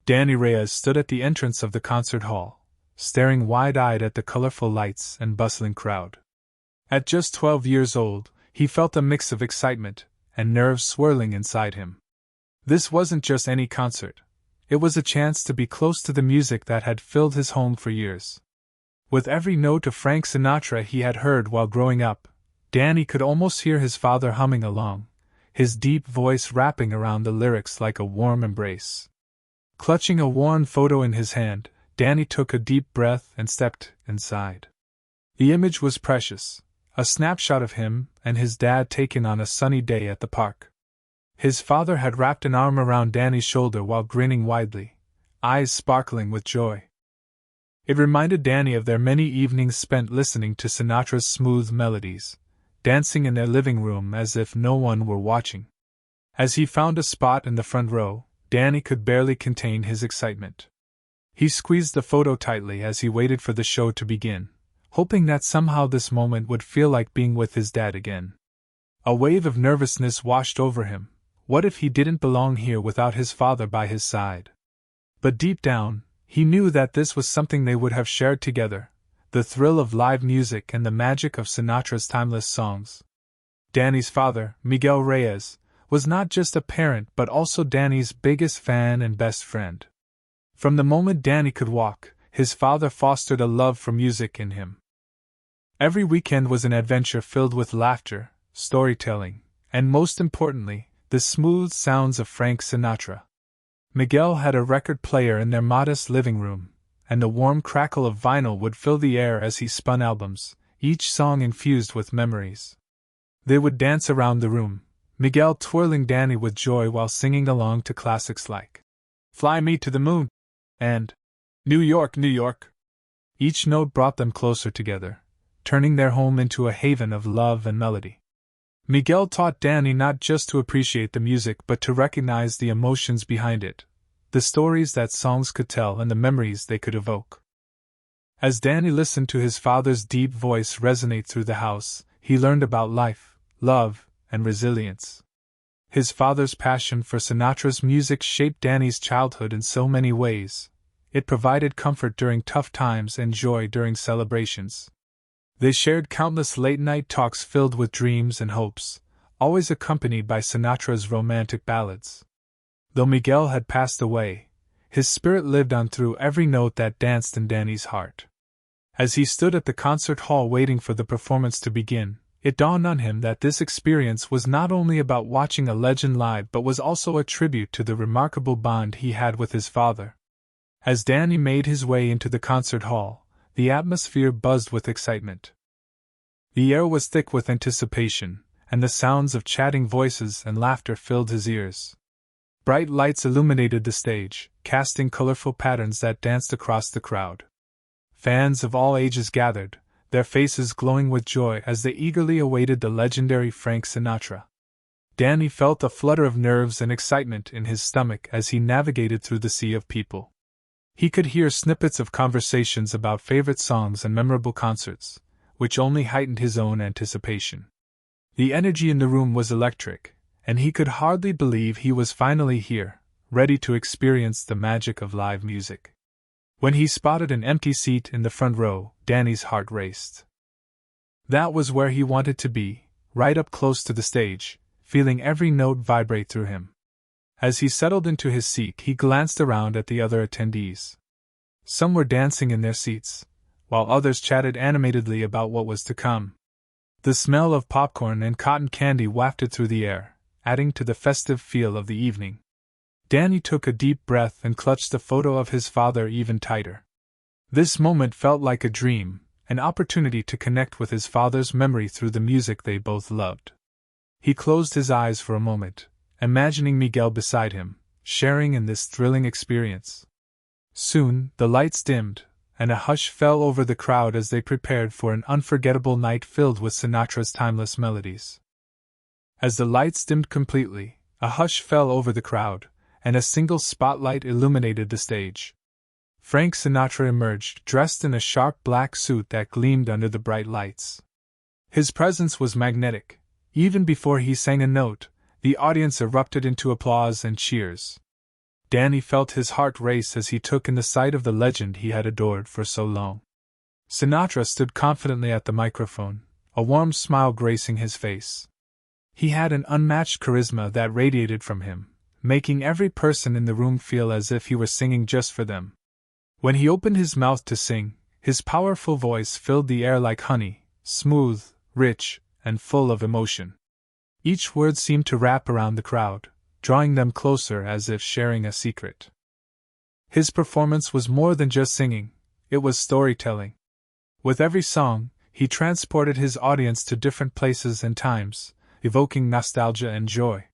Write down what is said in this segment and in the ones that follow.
Danny Reyes stood at the entrance of the concert hall, staring wide-eyed at the colorful lights and bustling crowd. At just 12 years old, he felt a mix of excitement and nerves swirling inside him. This wasn't just any concert. It was a chance to be close to the music that had filled his home for years. With every note of Frank Sinatra he had heard while growing up, Danny could almost hear his father humming along, his deep voice wrapping around the lyrics like a warm embrace. Clutching a worn photo in his hand, Danny took a deep breath and stepped inside. The image was precious, a snapshot of him and his dad taken on a sunny day at the park. His father had wrapped an arm around Danny's shoulder while grinning widely, eyes sparkling with joy. It reminded Danny of their many evenings spent listening to Sinatra's smooth melodies, dancing in their living room as if no one were watching. As he found a spot in the front row, Danny could barely contain his excitement. He squeezed the photo tightly as he waited for the show to begin, hoping that somehow this moment would feel like being with his dad again. A wave of nervousness washed over him. What if he didn't belong here without his father by his side? But deep down, he knew that this was something they would have shared together, the thrill of live music and the magic of Sinatra's timeless songs. Danny's father, Miguel Reyes, was not just a parent but also Danny's biggest fan and best friend. From the moment Danny could walk, his father fostered a love for music in him. Every weekend was an adventure filled with laughter, storytelling, and most importantly, the smooth sounds of Frank Sinatra. Miguel had a record player in their modest living room, and the warm crackle of vinyl would fill the air as he spun albums, each song infused with memories. They would dance around the room, Miguel twirling Danny with joy while singing along to classics like "Fly Me to the Moon" and "New York, New York." Each note brought them closer together, turning their home into a haven of love and melody. Miguel taught Danny not just to appreciate the music but to recognize the emotions behind it, the stories that songs could tell and the memories they could evoke. As Danny listened to his father's deep voice resonate through the house, he learned about life, love, and resilience. His father's passion for Sinatra's music shaped Danny's childhood in so many ways. It provided comfort during tough times and joy during celebrations. They shared countless late-night talks filled with dreams and hopes, always accompanied by Sinatra's romantic ballads. Though Miguel had passed away, his spirit lived on through every note that danced in Danny's heart. As he stood at the concert hall waiting for the performance to begin, it dawned on him that this experience was not only about watching a legend live but was also a tribute to the remarkable bond he had with his father. As Danny made his way into the concert hall, the atmosphere buzzed with excitement. The air was thick with anticipation, and the sounds of chatting voices and laughter filled his ears. Bright lights illuminated the stage, casting colorful patterns that danced across the crowd. Fans of all ages gathered, their faces glowing with joy as they eagerly awaited the legendary Frank Sinatra. Danny felt a flutter of nerves and excitement in his stomach as he navigated through the sea of people. He could hear snippets of conversations about favorite songs and memorable concerts, which only heightened his own anticipation. The energy in the room was electric, and he could hardly believe he was finally here, ready to experience the magic of live music. When he spotted an empty seat in the front row, Danny's heart raced. That was where he wanted to be, right up close to the stage, feeling every note vibrate through him. As he settled into his seat, he glanced around at the other attendees. Some were dancing in their seats, while others chatted animatedly about what was to come. The smell of popcorn and cotton candy wafted through the air, adding to the festive feel of the evening. Danny took a deep breath and clutched the photo of his father even tighter. This moment felt like a dream, an opportunity to connect with his father's memory through the music they both loved. He closed his eyes for a moment, imagining Miguel beside him, sharing in this thrilling experience. Soon, the lights dimmed, and a hush fell over the crowd as they prepared for an unforgettable night filled with Sinatra's timeless melodies. As the lights dimmed completely, a hush fell over the crowd, and a single spotlight illuminated the stage. Frank Sinatra emerged, dressed in a sharp black suit that gleamed under the bright lights. His presence was magnetic. Even before he sang a note, the audience erupted into applause and cheers. Danny felt his heart race as he took in the sight of the legend he had adored for so long. Sinatra stood confidently at the microphone, a warm smile gracing his face. He had an unmatched charisma that radiated from him, making every person in the room feel as if he were singing just for them. When he opened his mouth to sing, his powerful voice filled the air like honey, smooth, rich, and full of emotion. Each word seemed to wrap around the crowd, drawing them closer as if sharing a secret. His performance was more than just singing, it was storytelling. With every song, he transported his audience to different places and times, evoking nostalgia and joy.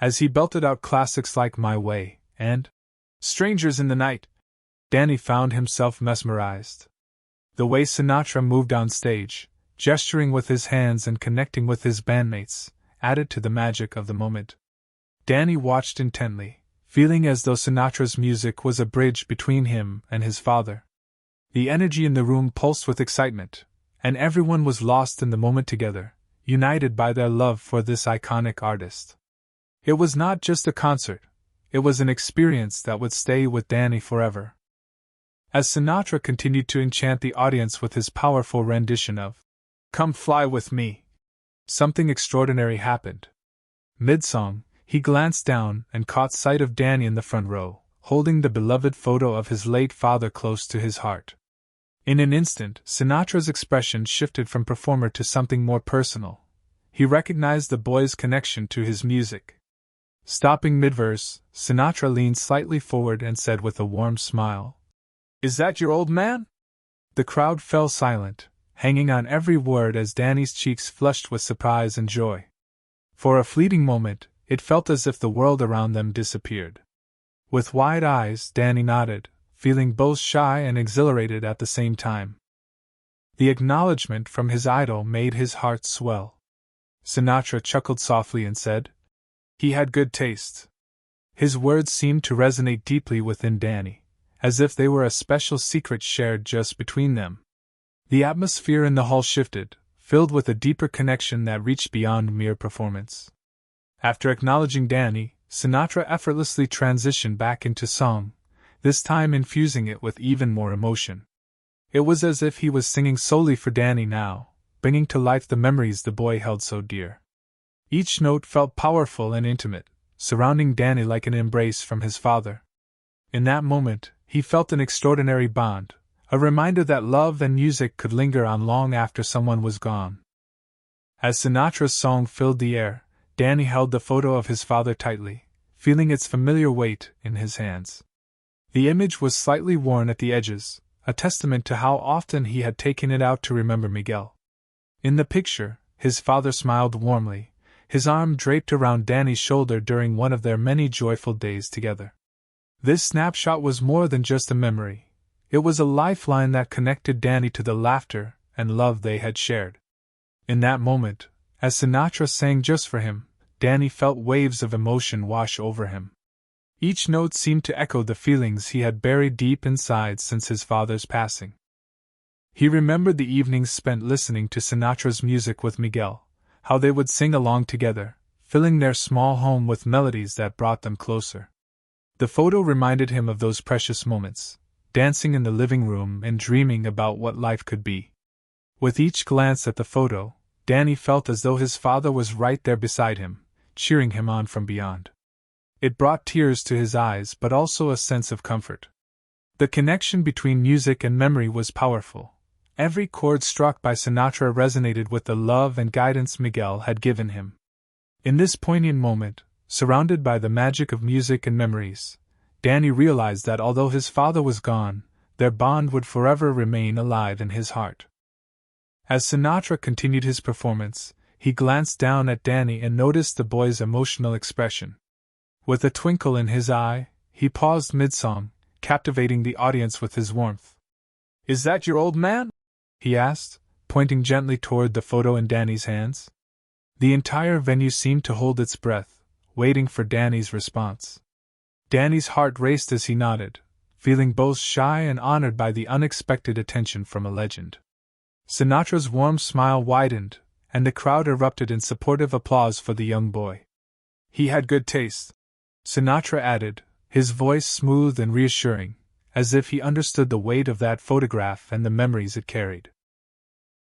As he belted out classics like My Way and Strangers in the Night, Danny found himself mesmerized. The way Sinatra moved on stage, gesturing with his hands and connecting with his bandmates, added to the magic of the moment. Danny watched intently, feeling as though Sinatra's music was a bridge between him and his father. The energy in the room pulsed with excitement, and everyone was lost in the moment together, united by their love for this iconic artist. It was not just a concert, it was an experience that would stay with Danny forever. As Sinatra continued to enchant the audience with his powerful rendition of Come Fly With Me, something extraordinary happened. Mid-song, he glanced down and caught sight of Danny in the front row, holding the beloved photo of his late father close to his heart. In an instant, Sinatra's expression shifted from performer to something more personal. He recognized the boy's connection to his music. Stopping mid-verse, Sinatra leaned slightly forward and said with a warm smile, "Is that your old man?" The crowd fell silent, hanging on every word as Danny's cheeks flushed with surprise and joy. For a fleeting moment, it felt as if the world around them disappeared. With wide eyes, Danny nodded, feeling both shy and exhilarated at the same time. The acknowledgement from his idol made his heart swell. Sinatra chuckled softly and said, "He had good taste." His words seemed to resonate deeply within Danny, as if they were a special secret shared just between them. The atmosphere in the hall shifted, filled with a deeper connection that reached beyond mere performance. After acknowledging Danny, Sinatra effortlessly transitioned back into song, this time infusing it with even more emotion. It was as if he was singing solely for Danny now, bringing to life the memories the boy held so dear. Each note felt powerful and intimate, surrounding Danny like an embrace from his father. In that moment, he felt an extraordinary bond, a reminder that love and music could linger on long after someone was gone. As Sinatra's song filled the air, Danny held the photo of his father tightly, feeling its familiar weight in his hands. The image was slightly worn at the edges, a testament to how often he had taken it out to remember Miguel. In the picture, his father smiled warmly, his arm draped around Danny's shoulder during one of their many joyful days together. This snapshot was more than just a memory. It was a lifeline that connected Danny to the laughter and love they had shared. In that moment, as Sinatra sang just for him, Danny felt waves of emotion wash over him. Each note seemed to echo the feelings he had buried deep inside since his father's passing. He remembered the evenings spent listening to Sinatra's music with Miguel, how they would sing along together, filling their small home with melodies that brought them closer. The photo reminded him of those precious moments, dancing in the living room and dreaming about what life could be. With each glance at the photo, Danny felt as though his father was right there beside him, cheering him on from beyond. It brought tears to his eyes but also a sense of comfort. The connection between music and memory was powerful. Every chord struck by Sinatra resonated with the love and guidance Miguel had given him. In this poignant moment, surrounded by the magic of music and memories, Danny realized that although his father was gone, their bond would forever remain alive in his heart. As Sinatra continued his performance, he glanced down at Danny and noticed the boy's emotional expression. With a twinkle in his eye, he paused mid-song, captivating the audience with his warmth. "Is that your old man?" he asked, pointing gently toward the photo in Danny's hands. The entire venue seemed to hold its breath, waiting for Danny's response. Danny's heart raced as he nodded, feeling both shy and honored by the unexpected attention from a legend. Sinatra's warm smile widened, and the crowd erupted in supportive applause for the young boy. "He had good taste," Sinatra added, his voice smooth and reassuring, as if he understood the weight of that photograph and the memories it carried.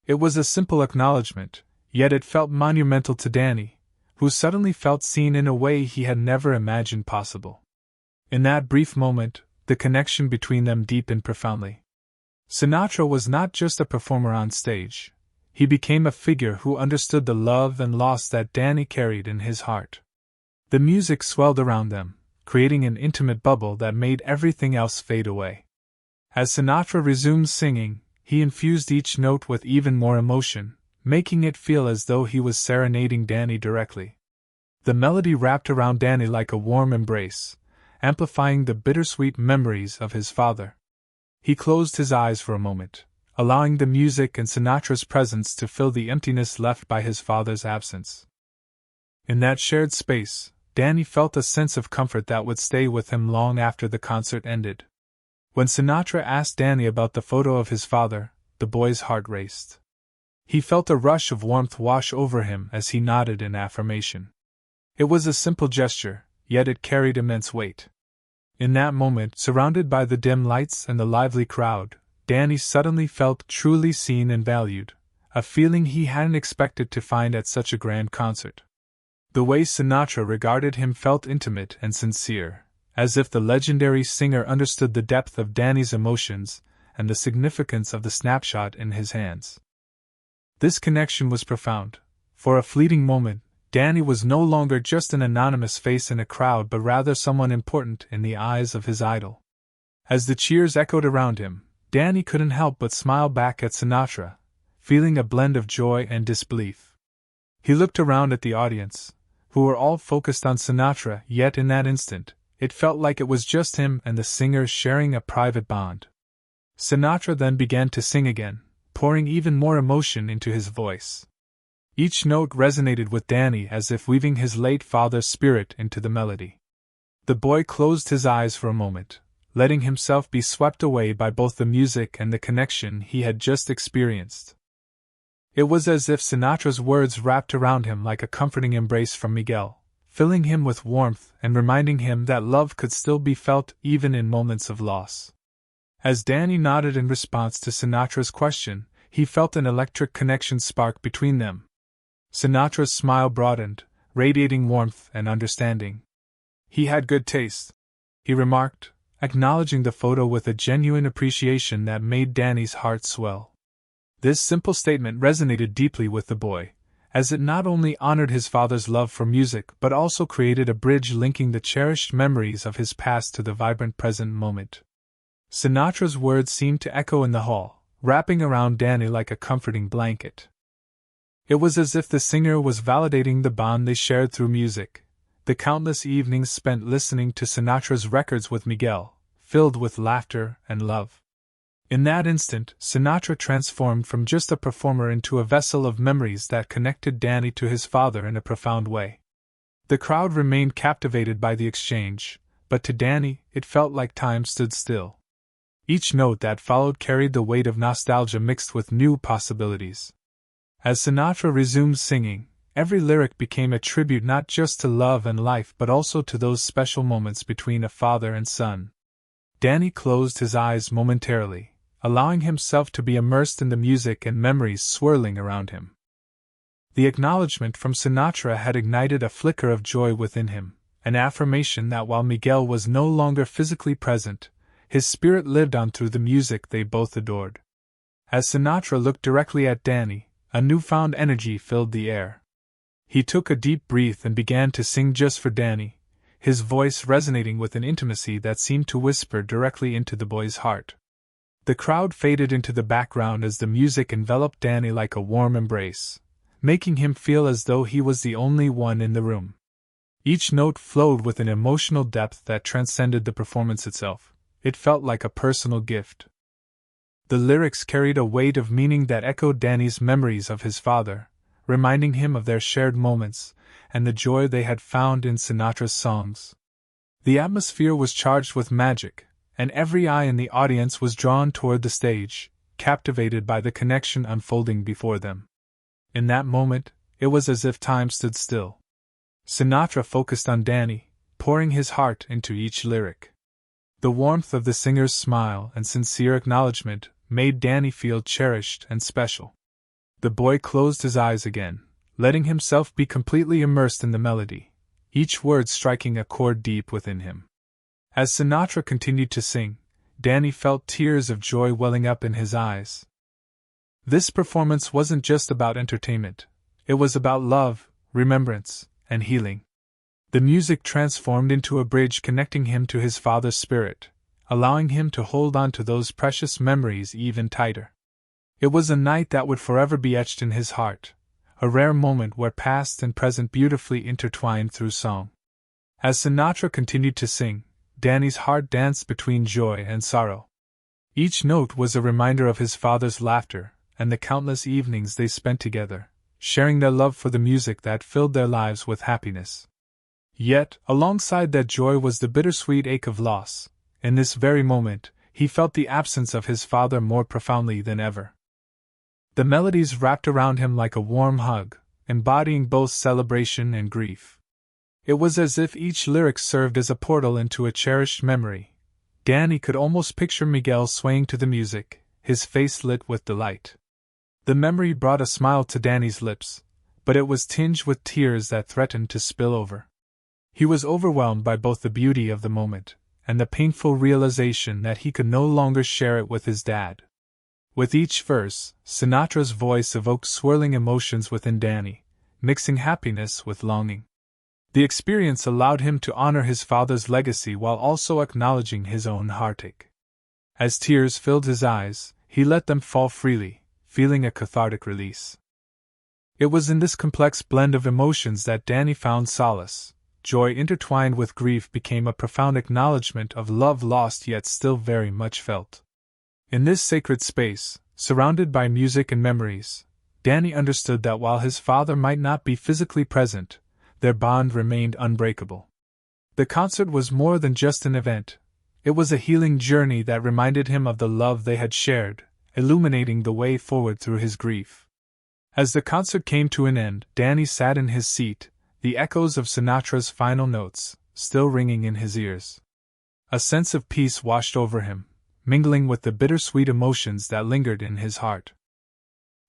It was a simple acknowledgement, yet it felt monumental to Danny, who suddenly felt seen in a way he had never imagined possible. In that brief moment, the connection between them deepened profoundly. Sinatra was not just a performer on stage. He became a figure who understood the love and loss that Danny carried in his heart. The music swelled around them, creating an intimate bubble that made everything else fade away. As Sinatra resumed singing, he infused each note with even more emotion, making it feel as though he was serenading Danny directly. The melody wrapped around Danny like a warm embrace, amplifying the bittersweet memories of his father. He closed his eyes for a moment, allowing the music and Sinatra's presence to fill the emptiness left by his father's absence. In that shared space, Danny felt a sense of comfort that would stay with him long after the concert ended. When Sinatra asked Danny about the photo of his father, the boy's heart raced. He felt a rush of warmth wash over him as he nodded in affirmation. It was a simple gesture, yet it carried immense weight. In that moment, surrounded by the dim lights and the lively crowd, Danny suddenly felt truly seen and valued, a feeling he hadn't expected to find at such a grand concert. The way Sinatra regarded him felt intimate and sincere, as if the legendary singer understood the depth of Danny's emotions and the significance of the snapshot in his hands. This connection was profound. For a fleeting moment, Danny was no longer just an anonymous face in a crowd but rather someone important in the eyes of his idol. As the cheers echoed around him, Danny couldn't help but smile back at Sinatra, feeling a blend of joy and disbelief. He looked around at the audience, who were all focused on Sinatra, yet in that instant, it felt like it was just him and the singer sharing a private bond. Sinatra then began to sing again, pouring even more emotion into his voice. Each note resonated with Danny as if weaving his late father's spirit into the melody. The boy closed his eyes for a moment, letting himself be swept away by both the music and the connection he had just experienced. It was as if Sinatra's words wrapped around him like a comforting embrace from Miguel, filling him with warmth and reminding him that love could still be felt even in moments of loss. As Danny nodded in response to Sinatra's question, he felt an electric connection spark between them. Sinatra's smile broadened, radiating warmth and understanding. "He had good taste," he remarked, acknowledging the photo with a genuine appreciation that made Danny's heart swell. This simple statement resonated deeply with the boy, as it not only honored his father's love for music but also created a bridge linking the cherished memories of his past to the vibrant present moment. Sinatra's words seemed to echo in the hall, wrapping around Danny like a comforting blanket. It was as if the singer was validating the bond they shared through music. The countless evenings spent listening to Sinatra's records with Miguel, filled with laughter and love. In that instant, Sinatra transformed from just a performer into a vessel of memories that connected Danny to his father in a profound way. The crowd remained captivated by the exchange, but to Danny, it felt like time stood still. Each note that followed carried the weight of nostalgia mixed with new possibilities. As Sinatra resumed singing, every lyric became a tribute not just to love and life but also to those special moments between a father and son. Danny closed his eyes momentarily, allowing himself to be immersed in the music and memories swirling around him. The acknowledgement from Sinatra had ignited a flicker of joy within him, an affirmation that while Miguel was no longer physically present, his spirit lived on through the music they both adored. As Sinatra looked directly at Danny, a newfound energy filled the air. He took a deep breath and began to sing just for Danny, his voice resonating with an intimacy that seemed to whisper directly into the boy's heart. The crowd faded into the background as the music enveloped Danny like a warm embrace, making him feel as though he was the only one in the room. Each note flowed with an emotional depth that transcended the performance itself. It felt like a personal gift. The lyrics carried a weight of meaning that echoed Danny's memories of his father, reminding him of their shared moments and the joy they had found in Sinatra's songs. The atmosphere was charged with magic, and every eye in the audience was drawn toward the stage, captivated by the connection unfolding before them. In that moment, it was as if time stood still. Sinatra focused on Danny, pouring his heart into each lyric. The warmth of the singer's smile and sincere acknowledgement made Danny feel cherished and special. The boy closed his eyes again, letting himself be completely immersed in the melody, each word striking a chord deep within him. As Sinatra continued to sing, Danny felt tears of joy welling up in his eyes. This performance wasn't just about entertainment, it was about love, remembrance, and healing. The music transformed into a bridge connecting him to his father's spirit, allowing him to hold on to those precious memories even tighter. It was a night that would forever be etched in his heart, a rare moment where past and present beautifully intertwined through song. As Sinatra continued to sing, Danny's heart danced between joy and sorrow. Each note was a reminder of his father's laughter and the countless evenings they spent together, sharing their love for the music that filled their lives with happiness. Yet, alongside that joy was the bittersweet ache of loss. In this very moment, he felt the absence of his father more profoundly than ever. The melodies wrapped around him like a warm hug, embodying both celebration and grief. It was as if each lyric served as a portal into a cherished memory. Danny could almost picture Miguel swaying to the music, his face lit with delight. The memory brought a smile to Danny's lips, but it was tinged with tears that threatened to spill over. He was overwhelmed by both the beauty of the moment and the painful realization that he could no longer share it with his dad. With each verse, Sinatra's voice evoked swirling emotions within Danny, mixing happiness with longing. The experience allowed him to honor his father's legacy while also acknowledging his own heartache. As tears filled his eyes, he let them fall freely, feeling a cathartic release. It was in this complex blend of emotions that Danny found solace. Joy intertwined with grief became a profound acknowledgement of love lost yet still very much felt. In this sacred space, surrounded by music and memories, Danny understood that while his father might not be physically present, their bond remained unbreakable. The concert was more than just an event, it was a healing journey that reminded him of the love they had shared, illuminating the way forward through his grief. As the concert came to an end, Danny sat in his seat, the echoes of Sinatra's final notes still ringing in his ears. A sense of peace washed over him, mingling with the bittersweet emotions that lingered in his heart.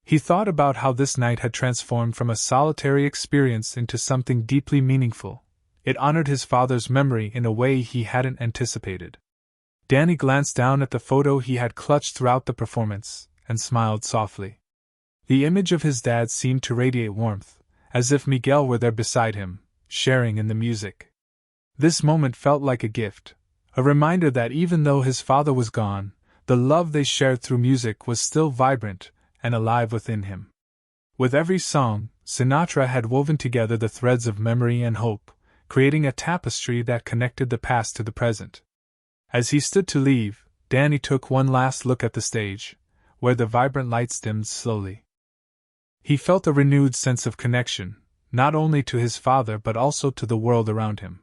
He thought about how this night had transformed from a solitary experience into something deeply meaningful. It honored his father's memory in a way he hadn't anticipated. Danny glanced down at the photo he had clutched throughout the performance, and smiled softly. The image of his dad seemed to radiate warmth, as if Miguel were there beside him, sharing in the music. This moment felt like a gift, a reminder that even though his father was gone, the love they shared through music was still vibrant and alive within him. With every song, Sinatra had woven together the threads of memory and hope, creating a tapestry that connected the past to the present. As he stood to leave, Danny took one last look at the stage, where the vibrant lights dimmed slowly. He felt a renewed sense of connection, not only to his father but also to the world around him.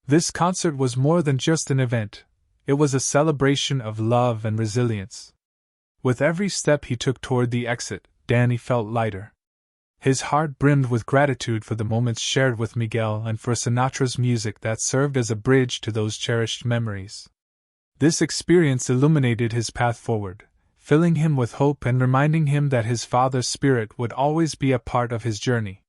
This concert was more than just an event, it was a celebration of love and resilience. With every step he took toward the exit, Danny felt lighter. His heart brimmed with gratitude for the moments shared with Miguel and for Sinatra's music that served as a bridge to those cherished memories. This experience illuminated his path forward, filling him with hope and reminding him that his father's spirit would always be a part of his journey.